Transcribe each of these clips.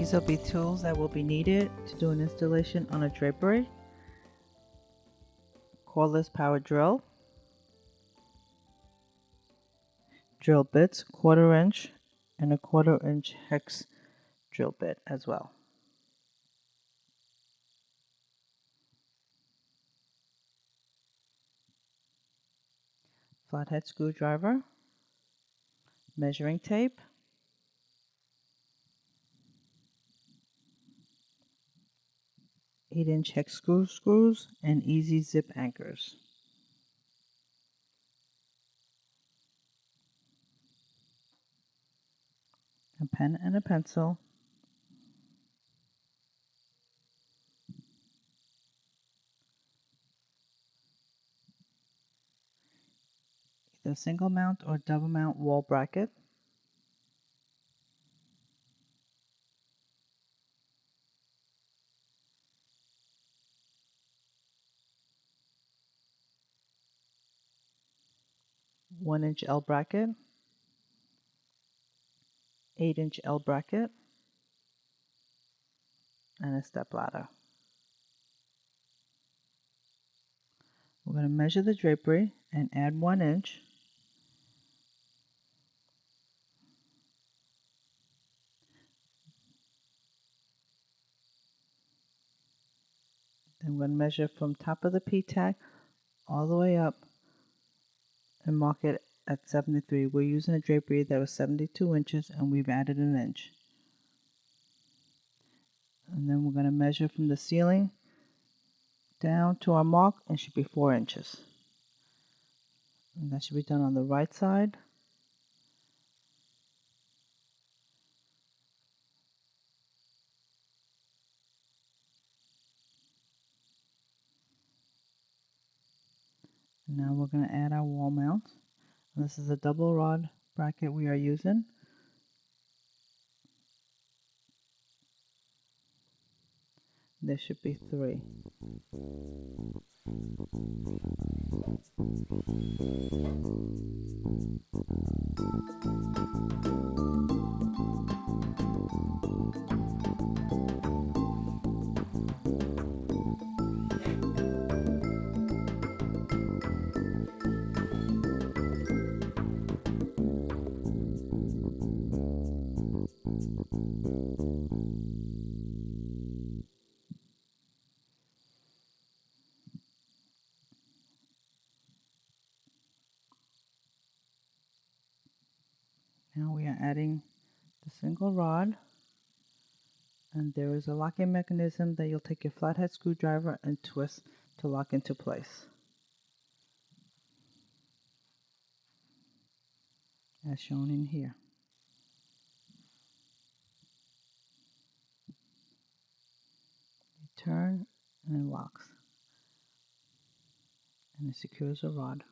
These will be tools that will be needed to do an installation on a drapery. Cordless power drill, drill bits, 1/4 inch and a 1/4 inch hex drill bit as well. Flathead screwdriver, measuring tape, eight-inch hex screws, and easy zip anchors. A pen and a pencil, either single mount or double mount wall bracket, one-inch L bracket, 8-inch L bracket, and a step ladder. We're going to measure the drapery and add 1 inch. Then we're going to measure from top of the P-tack all the way up and mark it at 73. We're using a drapery that was 72 inches and we've added 1 inch. And then we're going to measure from the ceiling down to our mark, and should be 4 inches. And that should be done on the right side. And now we're going to add our wall mount. And this is a double rod bracket we are using. There should be 3. Now we are adding the single rod, and there is a locking mechanism that you'll take your flathead screwdriver and twist to lock into place, as shown in here. You turn and it locks, and it secures the rod.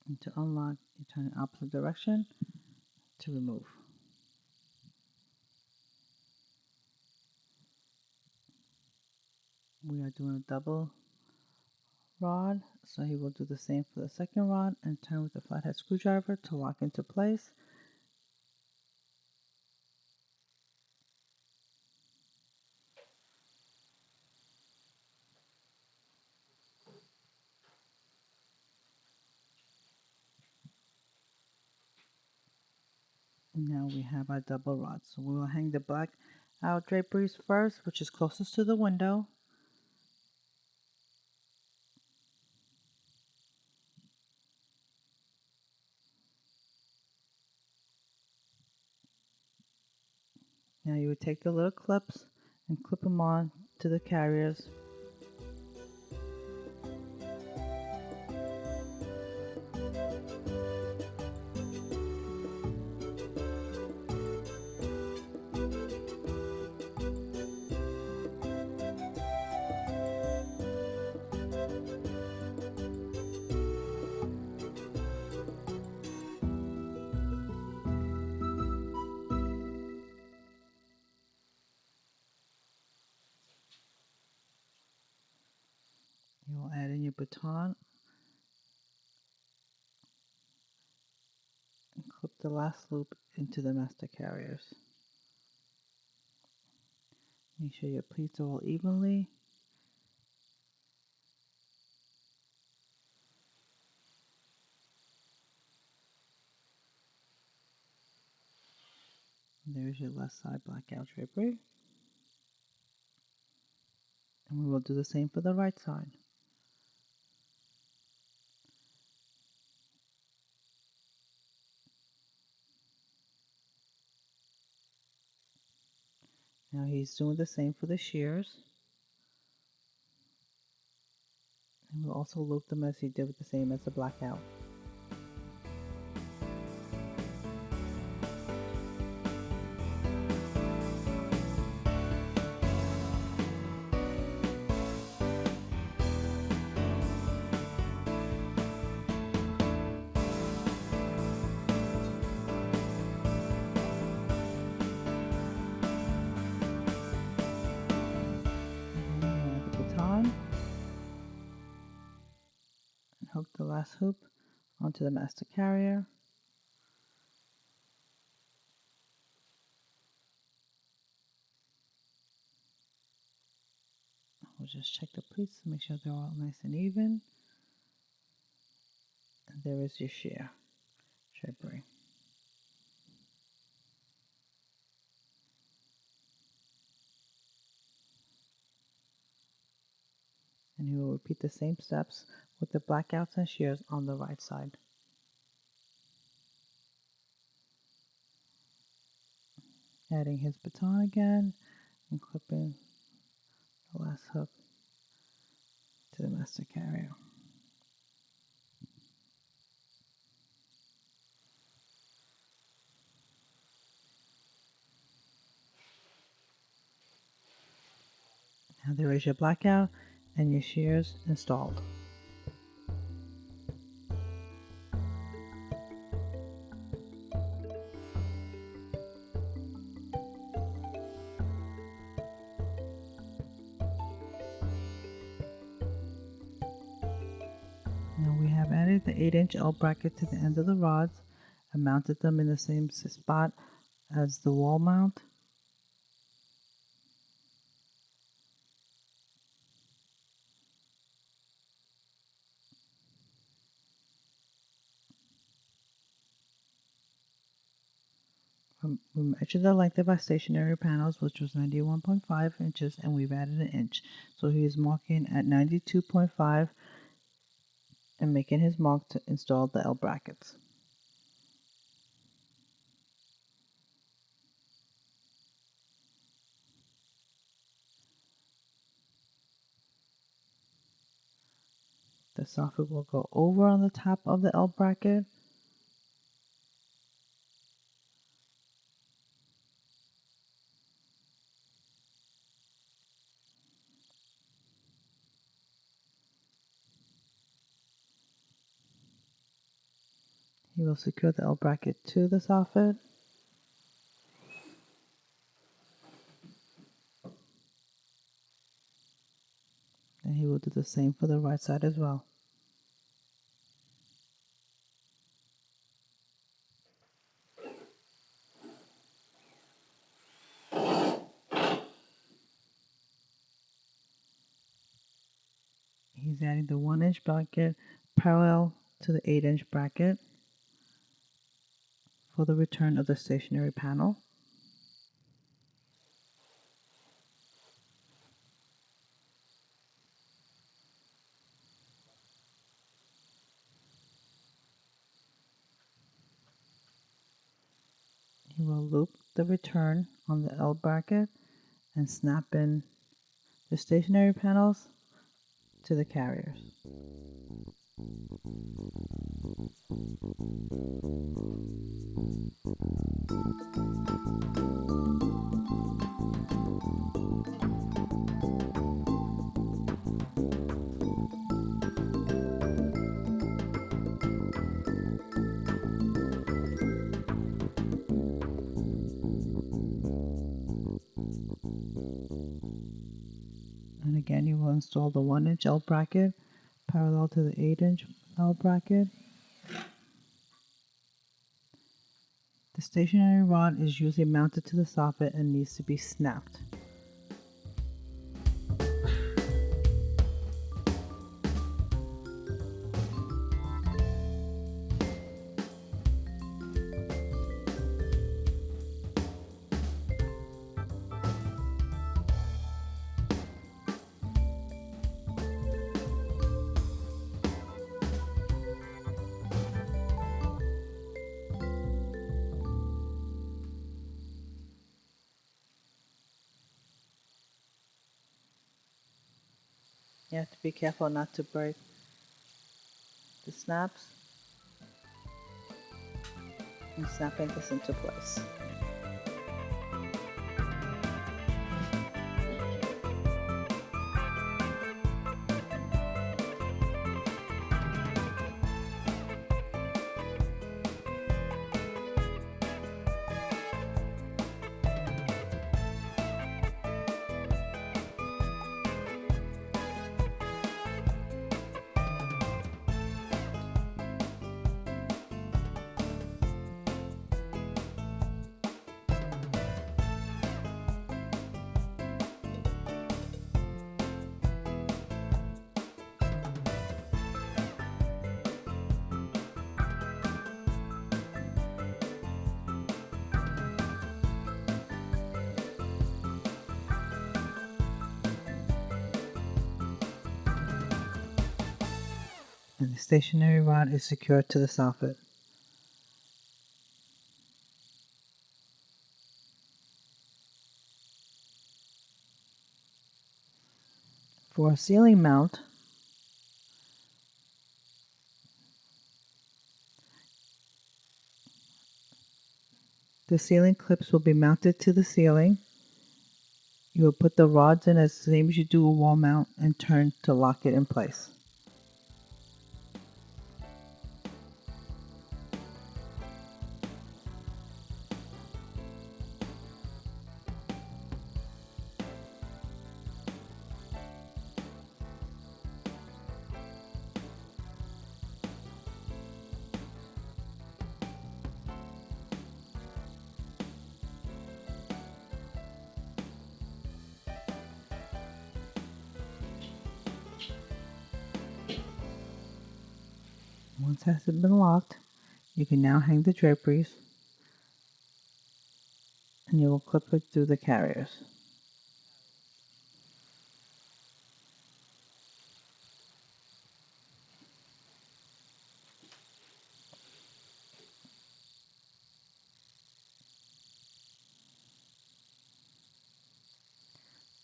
And to unlock, you turn in opposite direction to remove. We are doing a double rod, so he will do the same for the second rod and turn with the flathead screwdriver to lock into place. Now we have our double rod. So we will hang the black out draperies first, which is closest to the window. Now you would take the little clips and clip them on to the carriers. You will add in your baton and clip the last loop into the master carriers. Make sure your pleats are all evenly. And there's your left side blackout drapery. And we will do the same for the right side. Now he's doing the same for the shears. And we'll also loop them as he did with the same as the blackout. The baton, and hook the last hoop onto the master carrier. We'll just check the pleats to make sure they're all nice and even. And there is your shear drapery. And you will repeat the same steps with the blackouts and shears on the right side. Adding his baton again and clipping the last hook to the master carrier. Now there is your blackout and your shears installed. Now we have added the 8-inch L bracket to the end of the rods and mounted them in the same spot as the wall mount. We measured the length of our stationary panels, which was 91.5 inches, and we've added an inch. So he is marking at 92.5 and making his mark to install the L brackets. The soffit will go over on the top of the L bracket. He will secure the L bracket to the soffit. And he will do the same for the right side as well. He's adding the 1-inch bracket parallel to the 8-inch bracket for the return of the stationary panel. He will loop the return on the L bracket and snap in the stationary panels to the carriers. And again, you will install the 1-inch L bracket parallel to the 8-inch L bracket. The stationary rod is usually mounted to the soffit and needs to be snapped. You have to be careful not to break the snaps and snapping this into place. And the stationary rod is secured to the soffit. For a ceiling mount, the ceiling clips will be mounted to the ceiling. You will put the rods in as the same as you do a wall mount and turn to lock it in place. Once it has been locked, you can now hang the draperies and you will clip it through the carriers.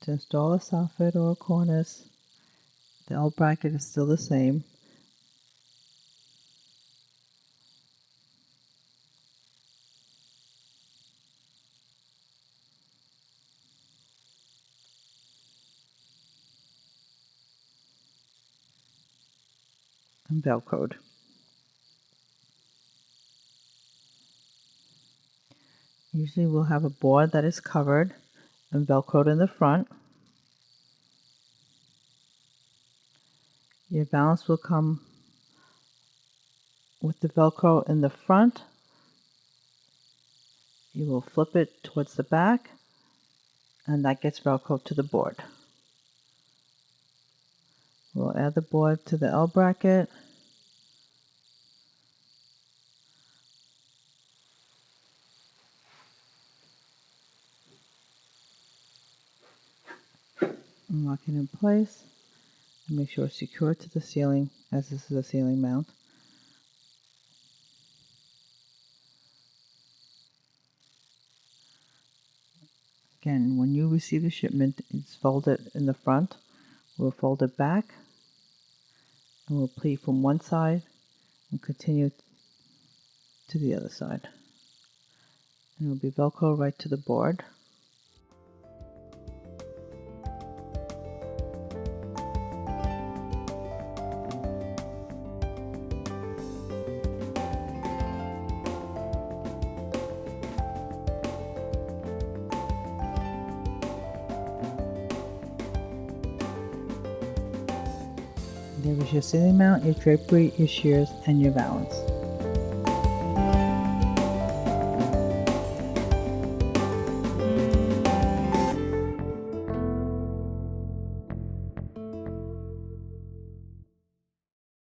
To install a soffit or a cornice, the L bracket is still the same. And Velcroed. Usually we'll have a board that is covered and Velcroed in the front. Your valance will come with the Velcro in the front. You will flip it towards the back and that gets Velcroed to the board. We'll add the board to the L bracket. And lock it in place. And make sure it's secured to the ceiling, as this is a ceiling mount. Again, when you receive the shipment, it's folded in the front. We'll fold it back and we'll pleat from one side and continue to the other side. And it'll be Velcro right to the board. There is your ceiling mount, your drapery, your shears, and your valance.